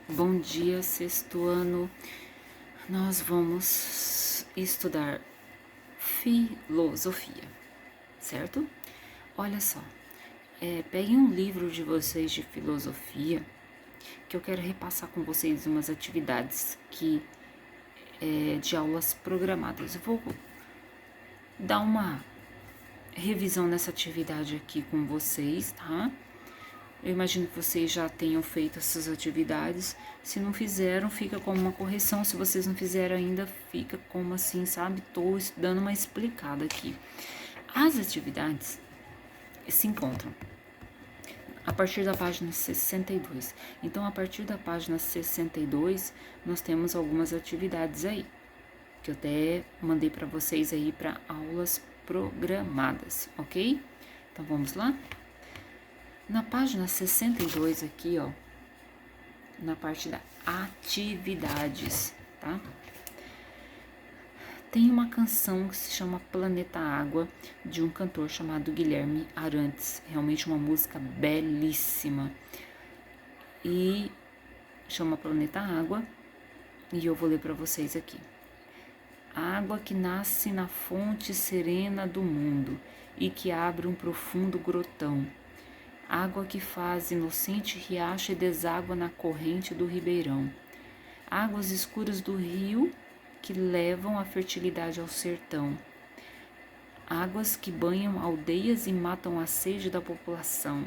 Bom dia, sexto ano. Nós vamos estudar filosofia, certo? Olha só, peguem um livro de vocês de filosofia que eu quero repassar com vocês umas atividades de aulas programadas. Eu vou dar uma revisão nessa atividade aqui com vocês, tá? Eu imagino que vocês já tenham feito essas atividades. Se não fizeram, fica como uma correção. Se vocês não fizeram ainda, fica como assim, sabe? Estou dando uma explicada aqui. As atividades se encontram a partir da página 62. Então, a partir da página 62, nós temos algumas atividades aí, que eu até mandei para vocês aí para aulas programadas, ok? Então, vamos lá? Na página 62 aqui, ó, na parte da atividades, tá? Tem uma canção que se chama Planeta Água, de um cantor chamado Guilherme Arantes. Realmente uma música belíssima. E chama Planeta Água, e eu vou ler para vocês aqui. Água que nasce na fonte serena do mundo e que abre um profundo grotão. Água que faz inocente riacho e deságua na corrente do ribeirão. Águas escuras do rio que levam a fertilidade ao sertão. Águas que banham aldeias e matam a sede da população.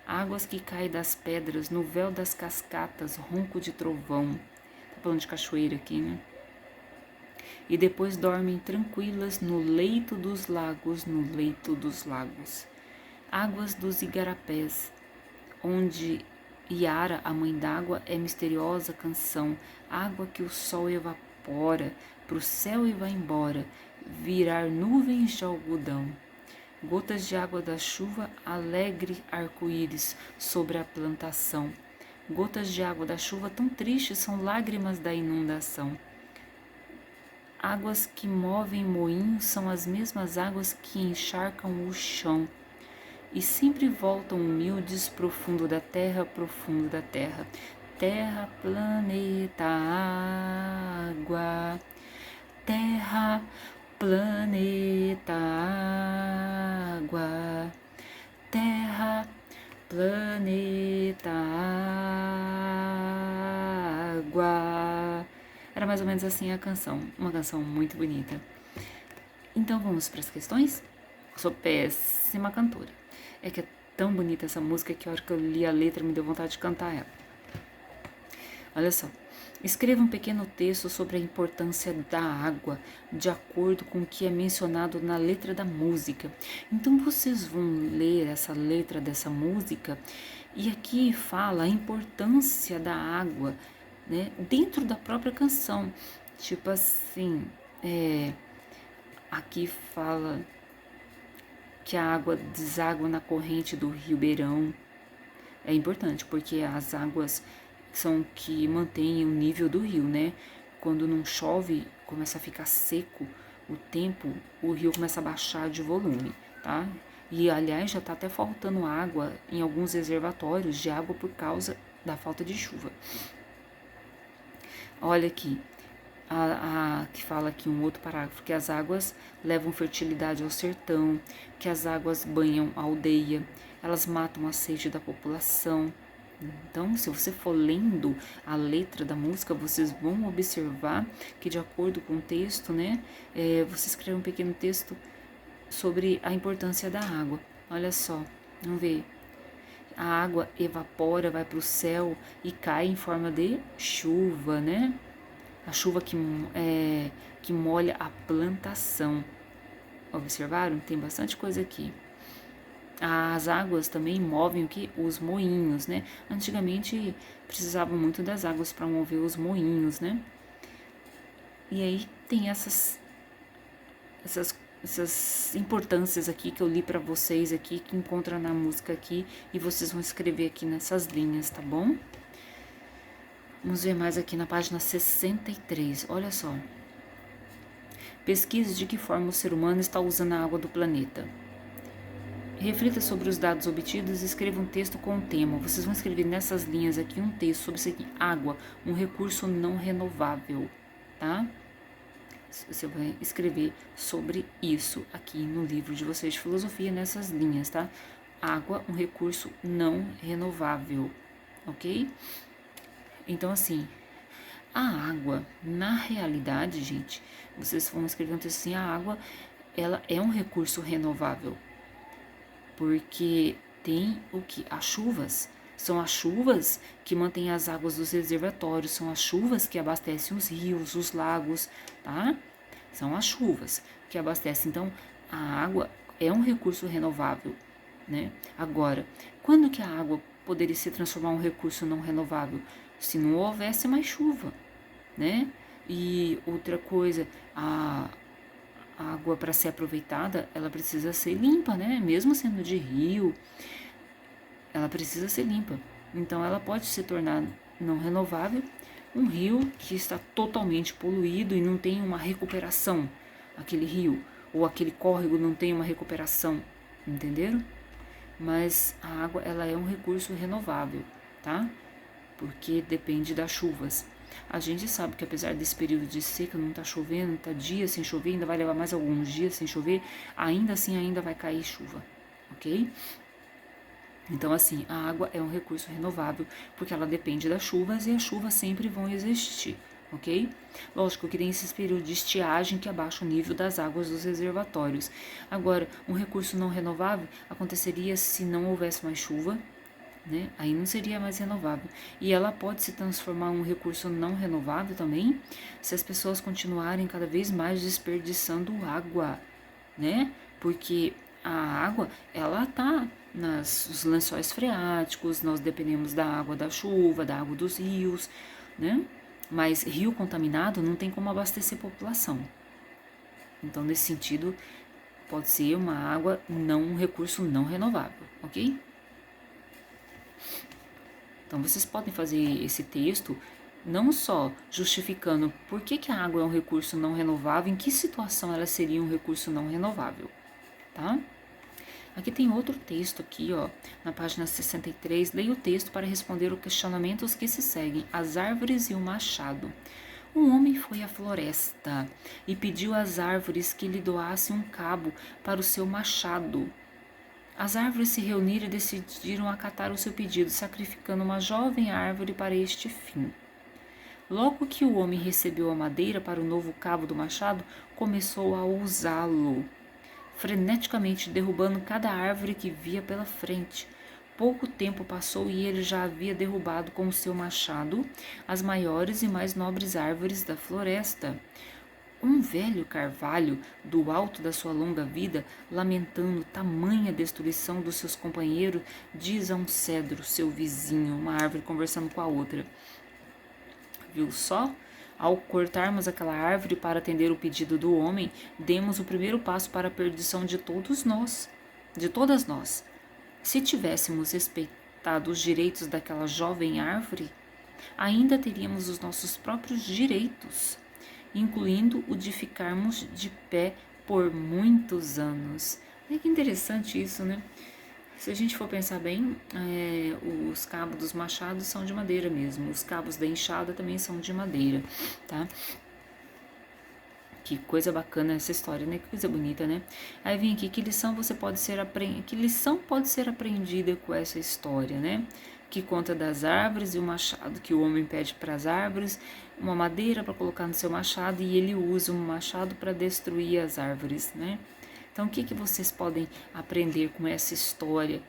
Águas que caem das pedras no véu das cascatas, ronco de trovão. Tá falando de cachoeira aqui, né? E depois dormem tranquilas no leito dos lagos, no leito dos lagos. Águas dos igarapés, onde Iara, a mãe d'água, é misteriosa canção, água que o sol evapora pro céu e vai embora, virar nuvens de algodão. Gotas de água da chuva, alegre arco-íris sobre a plantação. Gotas de água da chuva tão tristes são lágrimas da inundação. Águas que movem moinhos são as mesmas águas que encharcam o chão. E sempre voltam humildes profundo da terra, profundo da terra. Terra, planeta, água. Terra, planeta, água. Terra, planeta, água. Era mais ou menos assim a canção. Uma canção muito bonita. Então vamos para as questões? Sou péssima cantora. É que é tão bonita essa música que a hora que eu li a letra me deu vontade de cantar ela. Olha só. Escreva um pequeno texto sobre a importância da água, de acordo com o que é mencionado na letra da música. Então vocês vão ler essa letra dessa música e aqui fala a importância da água, né, dentro da própria canção. Tipo assim, aqui fala que a água deságua na corrente do ribeirão. É importante, porque as águas são que mantêm o nível do rio, né? Quando não chove, começa a ficar seco o tempo, o rio começa a baixar de volume, tá? E, aliás, já tá até faltando água em alguns reservatórios de água por causa da falta de chuva. Olha aqui, que fala aqui um outro parágrafo, que as águas levam fertilidade ao sertão, que as águas banham a aldeia, elas matam a sede da população. Então, se você for lendo a letra da música, vocês vão observar que, de acordo com o texto, né, você escreve um pequeno texto sobre a importância da água. Olha só, vamos ver. A água evapora, vai para o céu e cai em forma de chuva, né? A chuva que molha a plantação. Observaram? Tem bastante coisa aqui. As águas também movem o que? Os moinhos, né? Antigamente precisavam muito das águas para mover os moinhos, né? E aí tem essas importâncias aqui que eu li para vocês aqui, que encontra na música aqui, e vocês vão escrever aqui nessas linhas, tá bom? Vamos ver mais aqui na página 63, olha só. Pesquise de que forma o ser humano está usando a água do planeta. Reflita sobre os dados obtidos e escreva um texto com o tema. Vocês vão escrever nessas linhas aqui um texto sobre isso aqui. Água, um recurso não renovável, tá? Você vai escrever sobre isso aqui no livro de vocês de filosofia, nessas linhas, tá? Água, um recurso não renovável, ok? Então, assim, a água, na realidade, gente, vocês vão escrever um texto assim, a água, ela é um recurso renovável, porque tem o que? As chuvas. São as chuvas que mantêm as águas dos reservatórios, são as chuvas que abastecem os rios, os lagos, tá? São as chuvas que abastecem. Então, a água é um recurso renovável, né? Agora, quando que a água poderia se transformar em um recurso não renovável? Se não houvesse mais chuva, né? E outra coisa, a água para ser aproveitada, ela precisa ser limpa, né? Mesmo sendo de rio, ela precisa ser limpa. Então, ela pode se tornar não renovável, um rio que está totalmente poluído e não tem uma recuperação, aquele rio, ou aquele córrego não tem uma recuperação, entenderam? Mas a água, ela é um recurso renovável, tá? Porque depende das chuvas. A gente sabe que apesar desse período de seca, não tá chovendo, tá dias sem chover, ainda vai levar mais alguns dias sem chover, ainda assim ainda vai cair chuva, ok? Então, assim, a água é um recurso renovável, porque ela depende das chuvas e as chuvas sempre vão existir, ok? Lógico que tem esses períodos de estiagem que abaixa o nível das águas dos reservatórios. Agora, um recurso não renovável aconteceria se não houvesse mais chuva, né? Aí não seria mais renovável. E ela pode se transformar em um recurso não renovável também, se as pessoas continuarem cada vez mais desperdiçando água, né? Porque a água, ela tá nos lençóis freáticos, nós dependemos da água da chuva, da água dos rios, né? Mas rio contaminado não tem como abastecer a população. Então, nesse sentido, pode ser uma água não, um recurso não renovável, ok? Então, vocês podem fazer esse texto não só justificando por que a água é um recurso não renovável, em que situação ela seria um recurso não renovável, tá? Aqui tem outro texto aqui, ó, na página 63. Leia o texto para responder os questionamentos que se seguem. As árvores e o machado. Um homem foi à floresta e pediu às árvores que lhe doassem um cabo para o seu machado. As árvores se reuniram e decidiram acatar o seu pedido, sacrificando uma jovem árvore para este fim. Logo que o homem recebeu a madeira para o novo cabo do machado, começou a usá-lo, freneticamente derrubando cada árvore que via pela frente. Pouco tempo passou e ele já havia derrubado com o seu machado as maiores e mais nobres árvores da floresta. Um velho carvalho, do alto da sua longa vida, lamentando tamanha destruição dos seus companheiros, diz a um cedro, seu vizinho, uma árvore conversando com a outra: viu só? Ao cortarmos aquela árvore para atender o pedido do homem, demos o primeiro passo para a perdição de todos nós, de todas nós. Se tivéssemos respeitado os direitos daquela jovem árvore, ainda teríamos os nossos próprios direitos, incluindo o de ficarmos de pé por muitos anos. Olha que interessante isso, né? Se a gente for pensar bem, os cabos dos machados são de madeira mesmo. Os cabos da enxada também são de madeira, tá? Que coisa bacana essa história, né? Que coisa bonita, né? Aí vem aqui, que lição pode ser aprendida com essa história, né? Que conta das árvores e o machado, que o homem pede para as árvores uma madeira para colocar no seu machado e ele usa um machado para destruir as árvores, né? Então, o que vocês podem aprender com essa história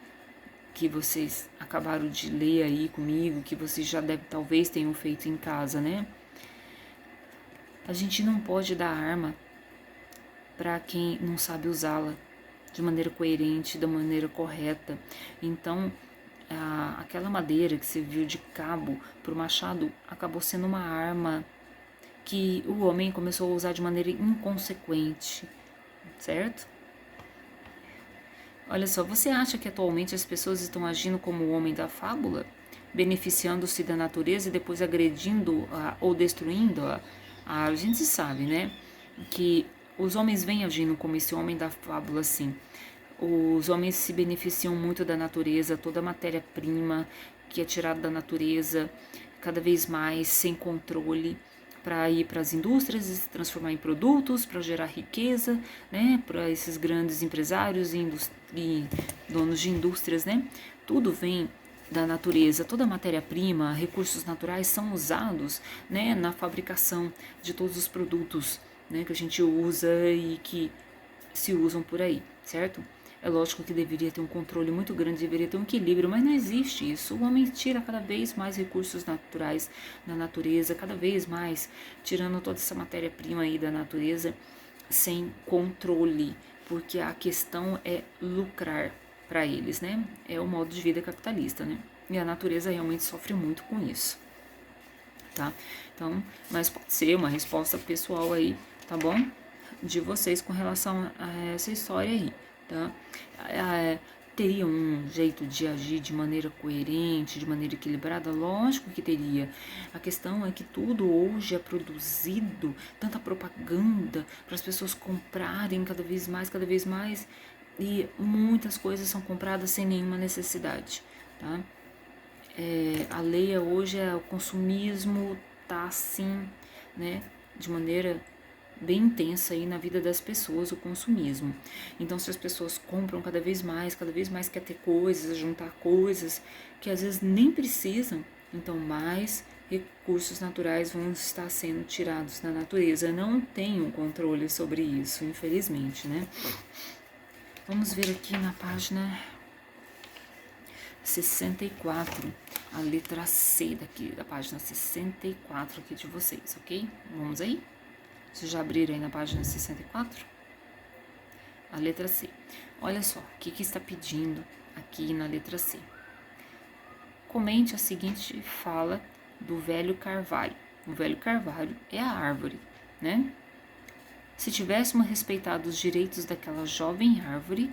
que vocês acabaram de ler aí comigo, que vocês já talvez tenham feito em casa, né? A gente não pode dar arma para quem não sabe usá-la de maneira coerente, da maneira correta. Então, aquela madeira que serviu de cabo para o machado acabou sendo uma arma que o homem começou a usar de maneira inconsequente, certo? Olha só, você acha que atualmente as pessoas estão agindo como o homem da fábula? Beneficiando-se da natureza e depois agredindo ou destruindo-a? A gente sabe, né, que os homens vêm agindo como esse homem da fábula, assim. Os homens se beneficiam muito da natureza, toda a matéria-prima que é tirada da natureza, cada vez mais sem controle, para ir para as indústrias e se transformar em produtos, para gerar riqueza, né, para esses grandes empresários e donos de indústrias, né? Tudo vem da natureza, toda a matéria-prima, recursos naturais são usados, né, na fabricação de todos os produtos, né, que a gente usa e que se usam por aí, certo? É lógico que deveria ter um controle muito grande, deveria ter um equilíbrio, mas não existe isso. O homem tira cada vez mais recursos naturais da natureza, cada vez mais, tirando toda essa matéria-prima aí da natureza, sem controle, porque a questão é lucrar para eles, né? É o modo de vida capitalista, né? E a natureza realmente sofre muito com isso, tá? Então, mas pode ser uma resposta pessoal aí, tá bom? De vocês com relação a essa história aí, tá? Teria um jeito de agir de maneira coerente, de maneira equilibrada? Lógico que teria. A questão é que tudo hoje é produzido, tanta propaganda para as pessoas comprarem cada vez mais, e muitas coisas são compradas sem nenhuma necessidade, tá? A lei hoje é o consumismo, tá assim, né, de maneira bem intensa aí na vida das pessoas, o consumismo. Então, se as pessoas compram cada vez mais quer ter coisas, juntar coisas que às vezes nem precisam, então mais recursos naturais vão estar sendo tirados da natureza. Não tem um controle sobre isso, infelizmente, né? Vamos ver aqui na página 64, a letra C daqui, da página 64 aqui de vocês, ok? Vamos aí? Vocês já abriram aí na página 64? A letra C. Olha só, o que está pedindo aqui na letra C. Comente a seguinte fala do velho carvalho. O velho carvalho é a árvore, né? Se tivéssemos respeitado os direitos daquela jovem árvore,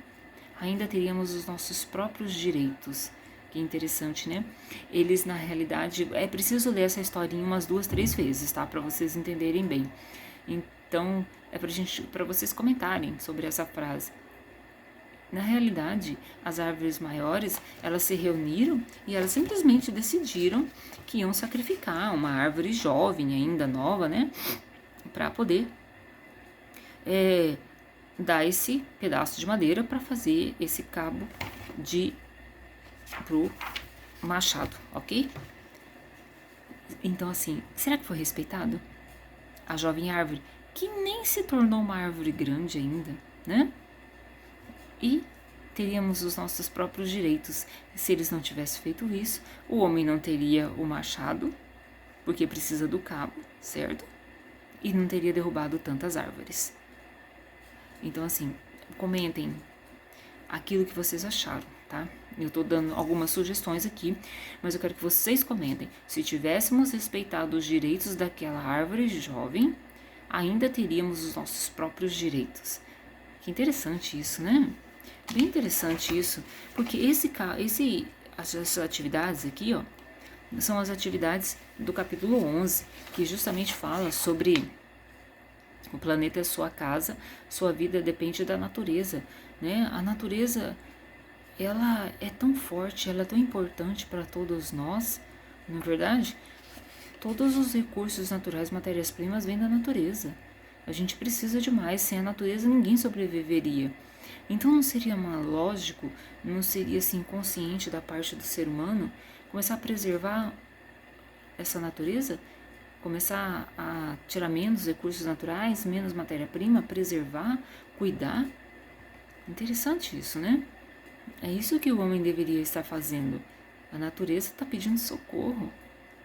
ainda teríamos os nossos próprios direitos. Que interessante, né? Eles, na realidade, é preciso ler essa historinha umas 2, 3 vezes, tá? Para vocês entenderem bem. Então, é para vocês comentarem sobre essa frase. Na realidade, as árvores maiores, elas se reuniram e elas simplesmente decidiram que iam sacrificar uma árvore jovem, ainda nova, né? Para poder dar esse pedaço de madeira para fazer esse cabo pro machado, ok? Então, assim, será que foi respeitado? A jovem árvore, que nem se tornou uma árvore grande ainda, né? E teríamos os nossos próprios direitos. Se eles não tivessem feito isso, o homem não teria o machado, porque precisa do cabo, certo? E não teria derrubado tantas árvores. Então, assim, comentem aquilo que vocês acharam, tá? Eu tô dando algumas sugestões aqui, mas eu quero que vocês comentem. Se tivéssemos respeitado os direitos daquela árvore jovem, ainda teríamos os nossos próprios direitos. Que interessante isso, né? Bem interessante isso, porque essas atividades aqui, ó, são as atividades do capítulo 11, que justamente fala sobre o planeta é sua casa, sua vida depende da natureza, né? A natureza, ela é tão forte, ela é tão importante para todos nós, não é verdade? Todos os recursos naturais, matérias-primas, vêm da natureza. A gente precisa de mais, sem a natureza ninguém sobreviveria. Então não seria lógico, não seria assim consciente da parte do ser humano começar a preservar essa natureza? Começar a tirar menos recursos naturais, menos matéria-prima, preservar, cuidar? Interessante isso, né? É isso que o homem deveria estar fazendo. A natureza está pedindo socorro.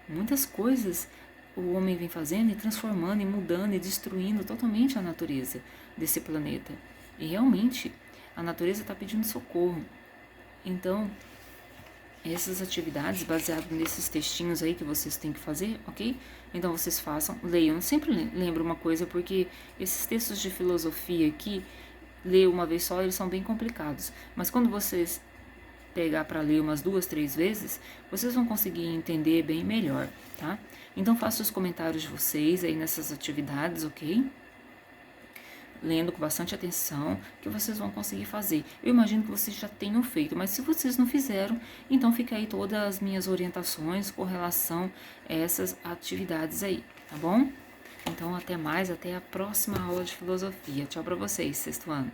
Muitas coisas o homem vem fazendo e transformando e mudando e destruindo totalmente a natureza desse planeta. E realmente a natureza está pedindo socorro. Então, essas atividades baseadas nesses textinhos aí que vocês têm que fazer, ok? Então vocês façam, leiam. Sempre lembro uma coisa, porque esses textos de filosofia aqui, ler uma vez só, eles são bem complicados. Mas quando vocês pegar para ler umas 2, 3 vezes, vocês vão conseguir entender bem melhor, tá? Então façam os comentários de vocês aí nessas atividades, ok? lendo com bastante atenção, que vocês vão conseguir fazer. Eu imagino que vocês já tenham feito, mas se vocês não fizeram, então fica aí todas as minhas orientações com relação a essas atividades aí, tá bom? Então, até mais, até a próxima aula de filosofia. Tchau para vocês, sexto ano.